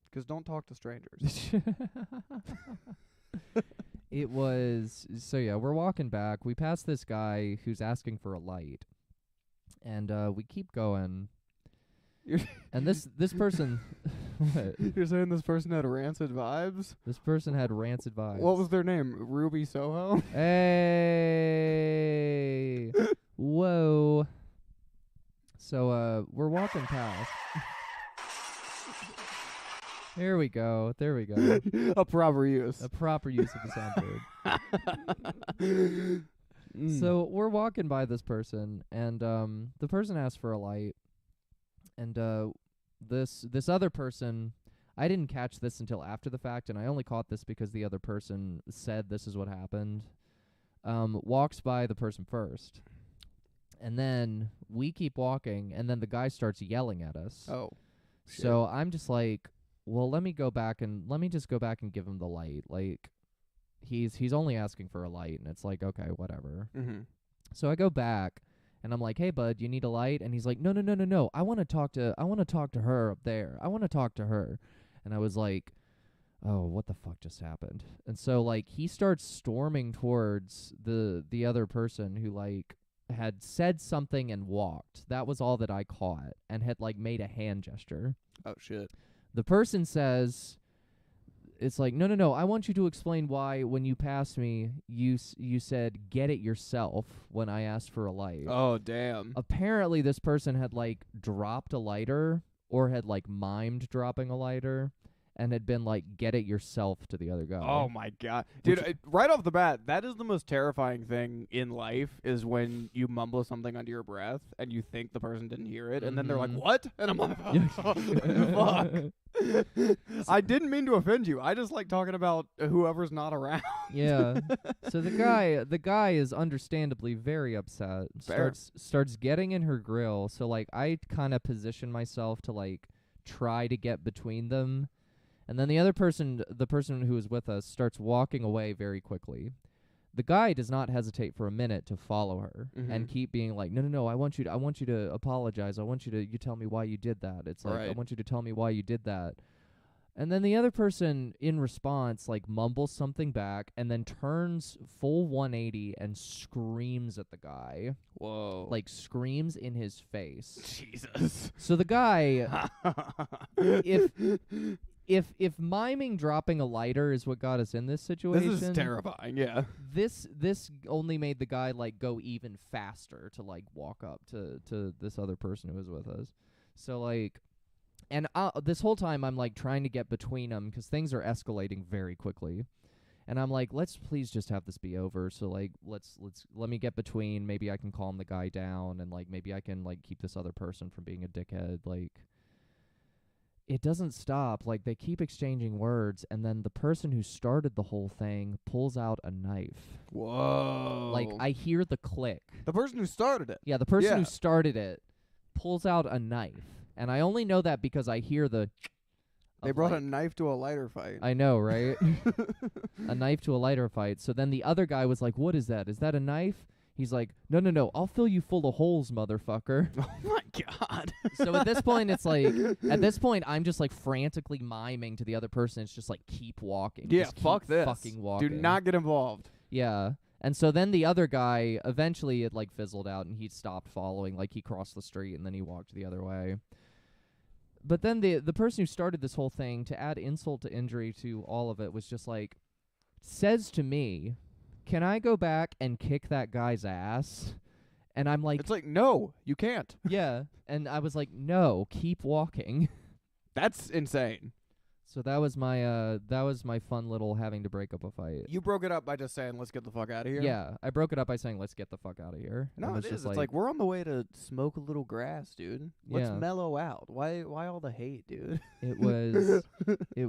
Because don't talk to strangers. It was so yeah. We're walking back. We pass this guy who's asking for a light, and we keep going. And this person, what? You're saying this person had rancid vibes? This person had rancid vibes. What was their name? Ruby Soho? Hey, whoa. So we're walking past. There we go. A proper use. A proper use of the soundboard. So we're walking by this person, and the person asked for a light, and this other person, I didn't catch this until after the fact, and I only caught this because the other person said this is what happened. Walks by the person first, and then we keep walking, and then the guy starts yelling at us. Oh. Shit. So I'm just like, well, let me just go back and give him the light. Like, he's only asking for a light, and it's like, okay, whatever. Mm-hmm. So I go back, and I'm like, hey, bud, you need a light? And he's like, no. I want to talk to her up there. I want to talk to her. And I was like, oh, what the fuck just happened? And so, like, he starts storming towards the other person who, like, had said something and walked. That was all that I caught, and had, like, made a hand gesture. Oh, shit. The person says, it's like, no, I want you to explain why when you passed me, you said, get it yourself when I asked for a light. Oh, damn. Apparently, this person had, like, dropped a lighter or had, like, mimed dropping a lighter and had been like, get it yourself to the other guy. Oh my god, dude! Right off the bat, that is the most terrifying thing in life: is when you mumble something under your breath and you think the person didn't hear it, and then they're like, "What?" And I'm like, "Fuck." I didn't mean to offend you. I just like talking about whoever's not around. Yeah. So the guy is understandably very upset. Fair. Starts getting in her grill. So like I kind of position myself to like try to get between them. And then the person who was with us starts walking away very quickly. The guy does not hesitate for a minute to follow her and keep being like, no, I want you to apologize. I want you tell me why you did that. It's like, I want you to tell me why you did that. And then the other person in response like mumbles something back and then turns full 180 and screams at the guy. Whoa. Like screams in his face. Jesus. So the guy, if miming dropping a lighter is what got us in this situation, this is terrifying. Yeah. This only made the guy like go even faster to like walk up to this other person who was with us. So like, and this whole time I'm like trying to get between them because things are escalating very quickly. And I'm like, let's please just have this be over. So like, let me get between. Maybe I can calm the guy down, and like maybe I can like keep this other person from being a dickhead. Like, it doesn't stop. Like, they keep exchanging words, and then the person who started the whole thing pulls out a knife. Whoa. Like, I hear the click. The person who started it. Yeah, the person who started it pulls out a knife. And I only know that because I hear the... They brought a knife to a lighter fight. I know, right? A knife to a lighter fight. So then the other guy was like, what is that? Is that a knife? He's like, no, I'll fill you full of holes, motherfucker. Oh, my God. So at this point, it's like, I'm just like frantically miming to the other person. It's just like, keep walking. Yeah, just fuck keep this. Fucking walking. Do not get involved. Yeah. And so then the other guy, eventually it like fizzled out and he stopped following. Like he crossed the street and then he walked the other way. But then the person who started this whole thing, to add insult to injury to all of it, was just like, says to me, can I go back and kick that guy's ass? And I'm like... It's like, no, you can't. Yeah. And I was like, no, keep walking. That's insane. So that was my fun little having to break up a fight. You broke it up by just saying, let's get the fuck out of here? Yeah, I broke it up by saying, let's get the fuck out of here. No, it is. It's like, we're on the way to smoke a little grass, dude. Let's mellow out. Why all the hate, dude? It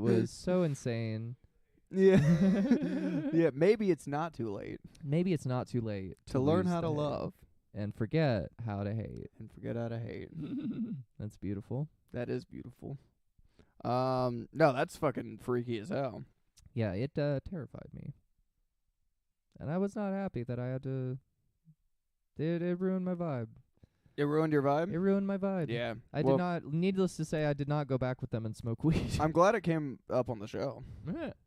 was so insane. Yeah. Yeah, maybe it's not too late. Maybe it's not too late to learn how to love. And forget how to hate. And forget how to hate. That's beautiful. That is beautiful. No, that's fucking freaky as hell. Yeah, it terrified me. And I was not happy that I had to... It ruined my vibe. It ruined your vibe? It ruined my vibe. Yeah. I did not, needless to say, I did not go back with them and smoke weed. I'm glad it came up on the show.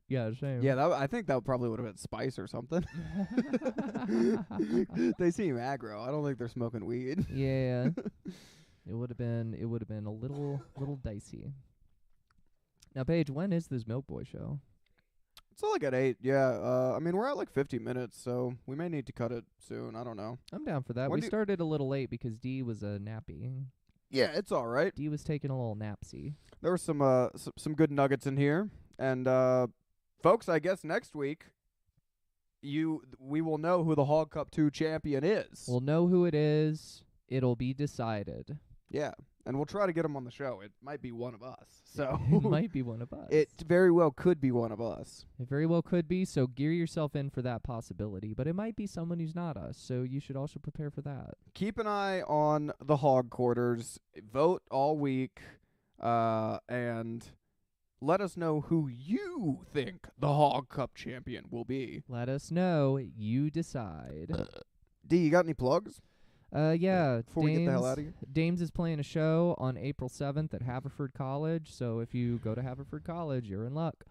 Yeah, shame. Yeah, I think that probably would have been spice or something. They seem aggro. I don't think they're smoking weed. Yeah. It would have been a little dicey. Now, Paige, when is this Milk Boy show? It's like at 8, yeah. I mean, we're at like 50 minutes, so we may need to cut it soon. I don't know. I'm down for that. We started a little late because Dee was nappy. Yeah, it's all right. Dee was taking a little napsy. There were some good nuggets in here. And, folks, I guess next week, we will know who the Hog Cup 2 champion is. We'll know who it is. It'll be decided. Yeah. And we'll try to get him on the show. It might be one of us. So it might be one of us. It very well could be one of us. It very well could be, so gear yourself in for that possibility. But it might be someone who's not us, so you should also prepare for that. Keep an eye on the Hog Quarters. Vote all week. And let us know who you think the Hog Cup champion will be. Let us know. You decide. D, you got any plugs? Yeah. Before we get the hell out of here. Dames is playing a show on April 7th at Haverford College, so if you go to Haverford College, you're in luck.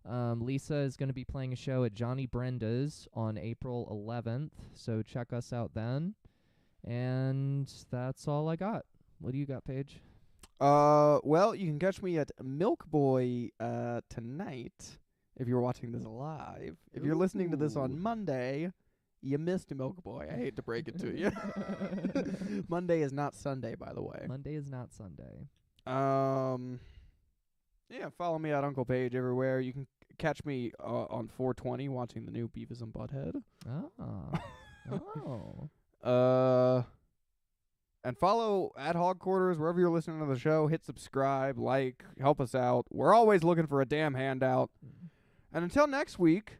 Lisa is going to be playing a show at Johnny Brenda's on April 11th, so check us out then. And that's all I got. What do you got, Paige? Well, you can catch me at Milk Boy tonight if you're watching this live. If you're listening to this on Monday, you missed Milk Boy. I hate to break it to you. Monday is not Sunday, by the way. Monday is not Sunday. Yeah, follow me at Uncle Paige everywhere. You can catch me on 420 watching the new Beavis and Butthead. Oh. And follow at Hog Quarters wherever you're listening to the show. Hit subscribe, like, help us out. We're always looking for a damn handout. And until next week,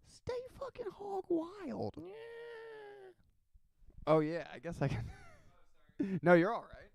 stay fucking hog wild. Oh, yeah, I guess I can. No, you're all right.